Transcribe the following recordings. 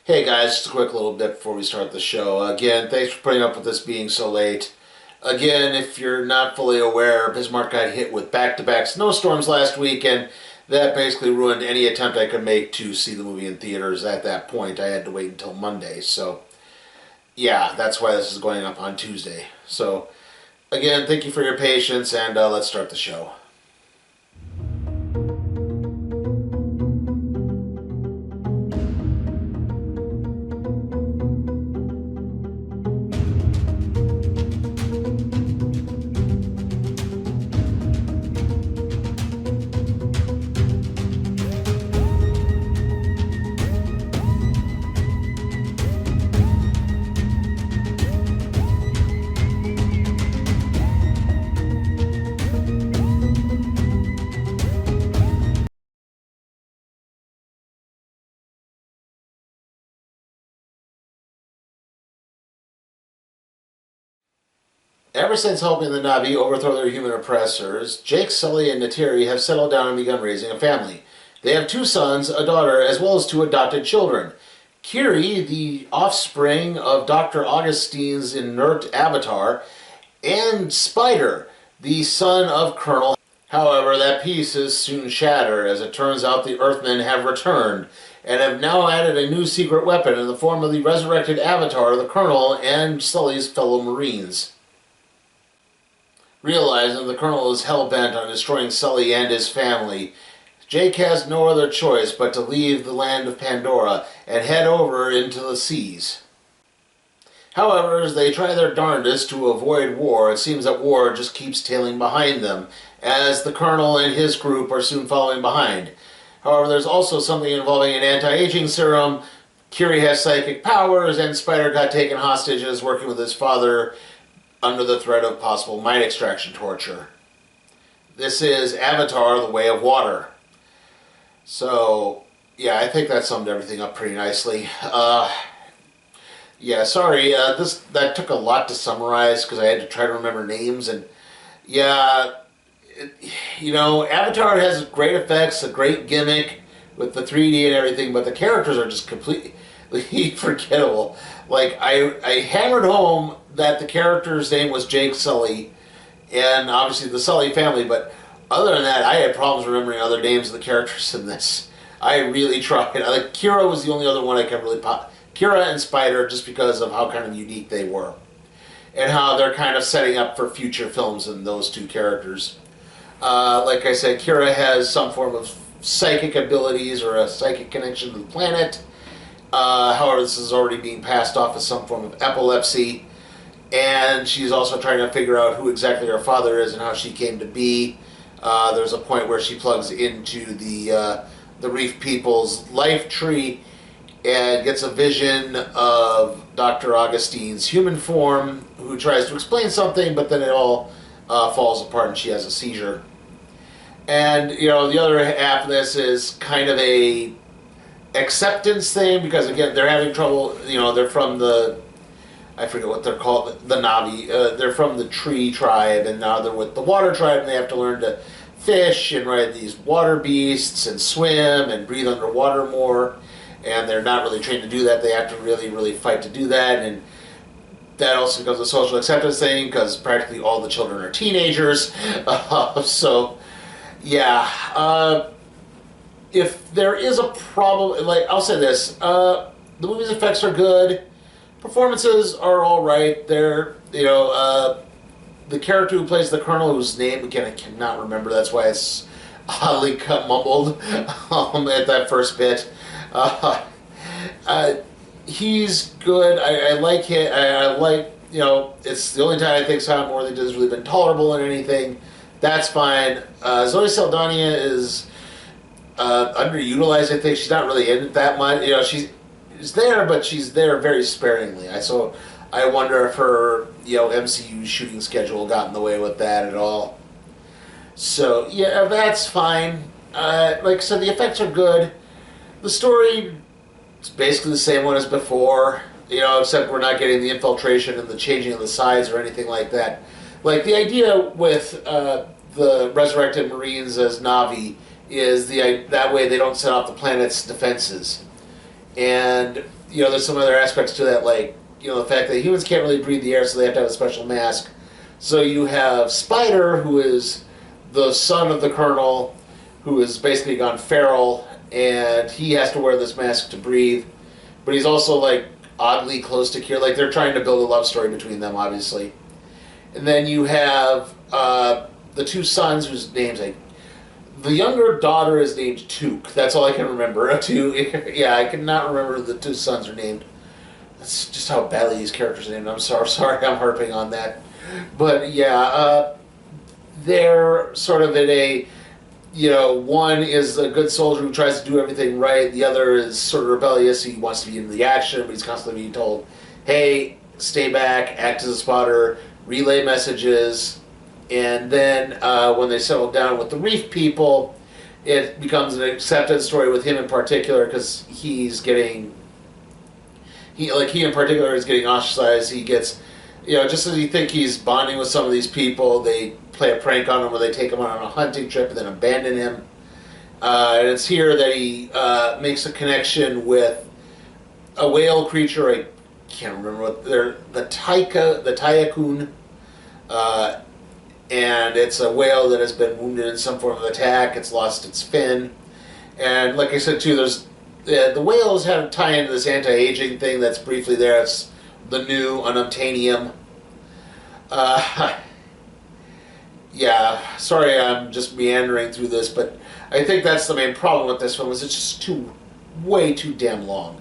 Hey guys, just a quick little bit before we start the show. Again, thanks for putting up with this being so late. Again, if you're not fully aware, Bismarck got hit with back-to-back snowstorms last week, and that basically ruined any attempt I could make to see the movie in theaters at that point. I had to wait until Monday, so yeah, that's why this is going up on Tuesday. So, again, thank you for your patience, and let's start the show. Ever since helping the Na'vi overthrow their human oppressors, Jake, Sully, and Neytiri have settled down and begun raising a family. They have 2 sons, a daughter, as well as 2 adopted children. Kiri, the offspring of Dr. Augustine's inert avatar, and Spider, the son of Colonel. However, that peace is soon shattered, as it turns out the Earthmen have returned, and have now added a new secret weapon in the form of the resurrected avatar, the Colonel, and Sully's fellow Marines. Realizing the Colonel is hell-bent on destroying Sully and his family, Jake has no other choice but to leave the land of Pandora and head over into the seas. However, as they try their darndest to avoid war, it seems that war just keeps tailing behind them, as the Colonel and his group are soon following behind. However, there's also something involving an anti-aging serum, Kiri has psychic powers, and Spider got taken hostage and is working with his father under the threat of possible mind extraction torture. This is Avatar, the Way of Water. So, yeah, I think that summed everything up pretty nicely. Yeah, sorry, that took a lot to summarize because I had to try to remember names, and yeah, Avatar has great effects, a great gimmick with the 3D and everything, but the characters are just completely forgettable. Like, I hammered home that the character's name was Jake Sully, and obviously the Sully family, but other than that, I had problems remembering other names of the characters in this. I really tried. Like, Kira was the only other one I kept really Kira and Spider, just because of how kind of unique they were, and how they're kind of setting up for future films in those 2 characters. Like I said, Kira has some form of psychic abilities or a psychic connection to the planet. However, this is already being passed off as some form of epilepsy, and she's also trying to figure out who exactly her father is and how she came to be. There's a point where she plugs into the Reef People's life tree and gets a vision of Dr. Augustine's human form, who tries to explain something, but then it all falls apart and she has a seizure. And, the other half of this is kind of a acceptance thing, because again, they're having trouble, they're from I forget what they're called, the Na'vi, they're from the tree tribe, and now they're with the water tribe, and they have to learn to fish and ride these water beasts and swim and breathe underwater more, and they're not really trained to do that. They have to really, really fight to do that, and that also becomes a social acceptance thing, because practically all the children are teenagers. So, yeah, if there is a problem, like, I'll say this, the movie's effects are good, performances are alright. They're, the character who plays the Colonel, whose name, again, I cannot remember, that's why it's oddly mumbled at that first bit. He's good. I like it. I like, it's the only time I think Silent Worthington has really been tolerable in anything. That's fine. Zoe Saldana is underutilized, I think. She's not really in it that much. She's there, but she's there very sparingly. So I wonder if her, MCU shooting schedule got in the way with that at all. So, yeah, that's fine. Like I said, the effects are good. The story is basically the same one as before, except we're not getting the infiltration and the changing of the sides or anything like that. Like, the idea with the resurrected Marines as Na'vi is that way they don't set off the planet's defenses. And, there's some other aspects to that, like, the fact that humans can't really breathe the air, so they have to have a special mask. So you have Spider, who is the son of the Colonel, who has basically gone feral, and he has to wear this mask to breathe. But he's also, like, oddly close to Kira. Like, they're trying to build a love story between them, obviously. And then you have the two sons whose names, the younger daughter is named Took. That's all I can remember. Yeah, I cannot remember the two sons are named. That's just how badly these characters are named. I'm sorry I'm harping on that. But yeah, they're sort of in a, one is a good soldier who tries to do everything right. The other is sort of rebellious. He wants to be in the action, but he's constantly being told, hey, stay back, act as a spotter, relay messages. And then when they settle down with the Reef people, it becomes an accepted story with him in particular, because he in particular is getting ostracized. He gets, just as you think he's bonding with some of these people, they play a prank on him where they take him on a hunting trip and then abandon him. And it's here that he makes a connection with a whale creature. I can't remember what they're, the Tycoon. And it's a whale that has been wounded in some form of attack. It's lost its fin. And like I said, too, there's the whales have a tie into this anti-aging thing that's briefly there. It's the new unobtainium. Yeah, sorry I'm just meandering through this, but I think that's the main problem with this film, is it's just way too damn long.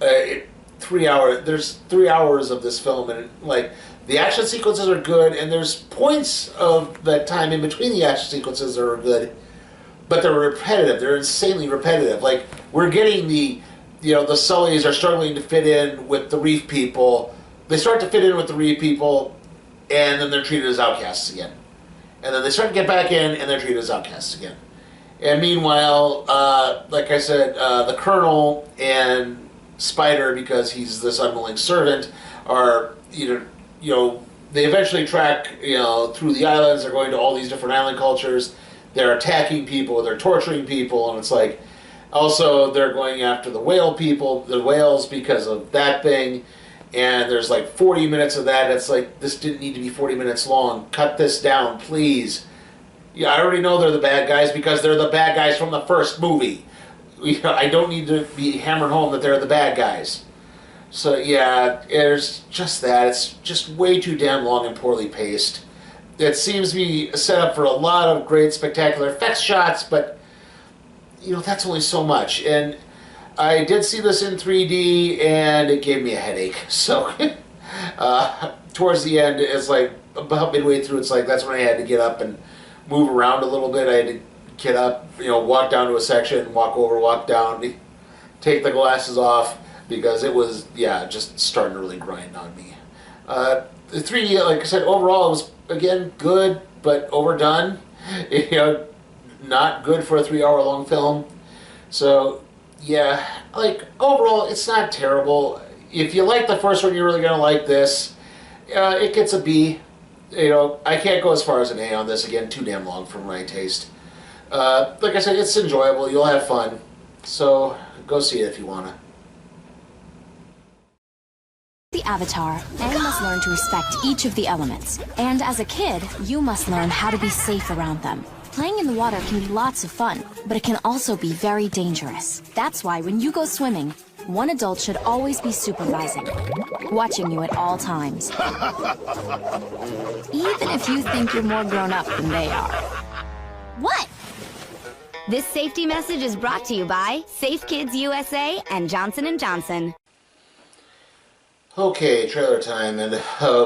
3 hours, there's 3 hours of this film, and like, the action sequences are good, and there's points of that time in between the action sequences that are good, but they're repetitive. They're insanely repetitive. Like, we're getting the Sullys are struggling to fit in with the Reef people. They start to fit in with the Reef people, and then they're treated as outcasts again. And then they start to get back in, and they're treated as outcasts again. And meanwhile, like I said, the Colonel and Spider, because he's this unwilling servant, are they eventually track through the islands. They're going to all these different island cultures. They're attacking people. They're torturing people, and it's like, also they're going after the whale people, the whales, because of that thing. And there's like 40 minutes of that. It's like, this didn't need to be 40 minutes long. Cut this down, please. Yeah, I already know they're the bad guys because they're the bad guys from the first movie. I don't need to be hammered home that they're the bad guys. So yeah, there's just that. It's just way too damn long and poorly paced. It seems to be set up for a lot of great spectacular effects shots, but that's only so much. And I did see this in 3D, and it gave me a headache. So towards the end, it's like about midway through, it's like that's when I had to get up and move around a little bit. I had to get up, walk down to a section, walk over, walk down, take the glasses off, because it was, just starting to really grind on me. The 3D, like I said, overall it was, again, good, but overdone. Not good for a 3 hour long film. So, yeah, like, overall, it's not terrible. If you like the first one, you're really going to like this. It gets a B. I can't go as far as an A on this. Again, too damn long for my taste. Like I said, it's enjoyable. You'll have fun. So, go see it if you want to. The Avatar, Aang must learn to respect each of the elements. And as a kid, you must learn how to be safe around them. Playing in the water can be lots of fun, but it can also be very dangerous. That's why when you go swimming, one adult should always be supervising, watching you at all times. Even if you think you're more grown up than they are. What? This safety message is brought to you by Safe Kids USA and Johnson & Johnson. Okay, trailer time, and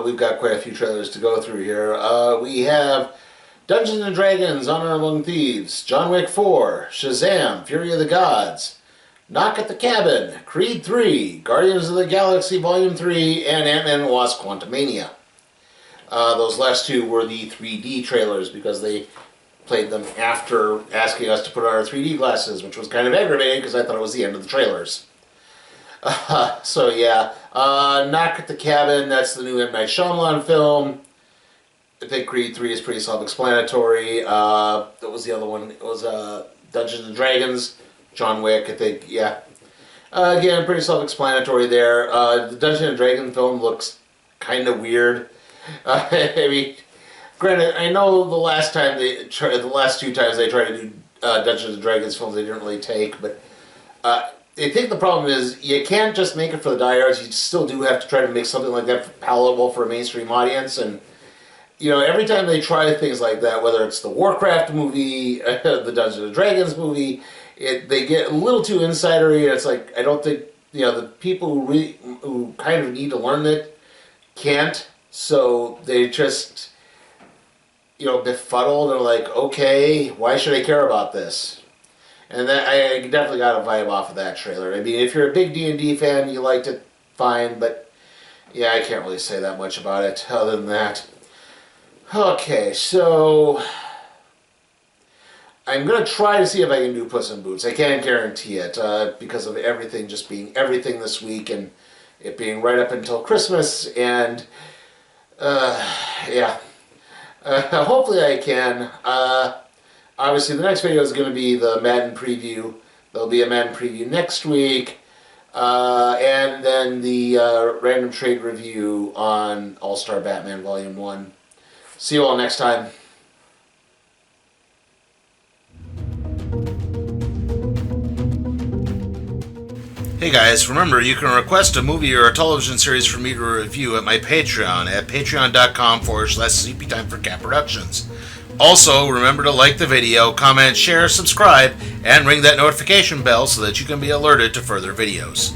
we've got quite a few trailers to go through here. We have Dungeons & Dragons, Honor Among Thieves, John Wick 4, Shazam, Fury of the Gods, Knock at the Cabin, Creed 3, Guardians of the Galaxy Volume 3, and Ant-Man and the Wasp: Quantumania. Those last two were the 3D trailers because they played them after asking us to put on our 3D glasses, which was kind of aggravating because I thought it was the end of the trailers. So yeah, Knock at the Cabin, that's the new M. Night Shyamalan film. I think Creed 3 is pretty self-explanatory. That was the other one. It was Dungeons & Dragons, John Wick, I think, yeah. Again, pretty self-explanatory there. The Dungeons and Dragons film looks kind of weird. I mean, granted, I know the last two times they tried to do Dungeons and Dragons films, they didn't really take. But I think the problem is you can't just make it for the diehards. You still do have to try to make something like that palatable for a mainstream audience. And every time they try things like that, whether it's the Warcraft movie, the Dungeons and Dragons movie, they get a little too insidery. And it's like, I don't think the people who kind of need to learn it can't. So they just befuddled and like, okay, why should I care about this? And that I definitely got a vibe off of that trailer. I mean, if you're a big D&D fan, you liked it, fine. But yeah, I can't really say that much about it other than that. Okay, so I'm going to try to see if I can do Puss in Boots. I can't guarantee it because of everything just being everything this week and it being right up until Christmas. And yeah, hopefully I can. Obviously, the next video is going to be the Madden preview. There'll be a Madden preview next week. And then the random trade review on All-Star Batman Volume 1. See you all next time. Hey guys, remember you can request a movie or a television series for me to review at my Patreon at patreon.com/CPTime for Cat Productions. Also, remember to like the video, comment, share, subscribe, and ring that notification bell so that you can be alerted to further videos.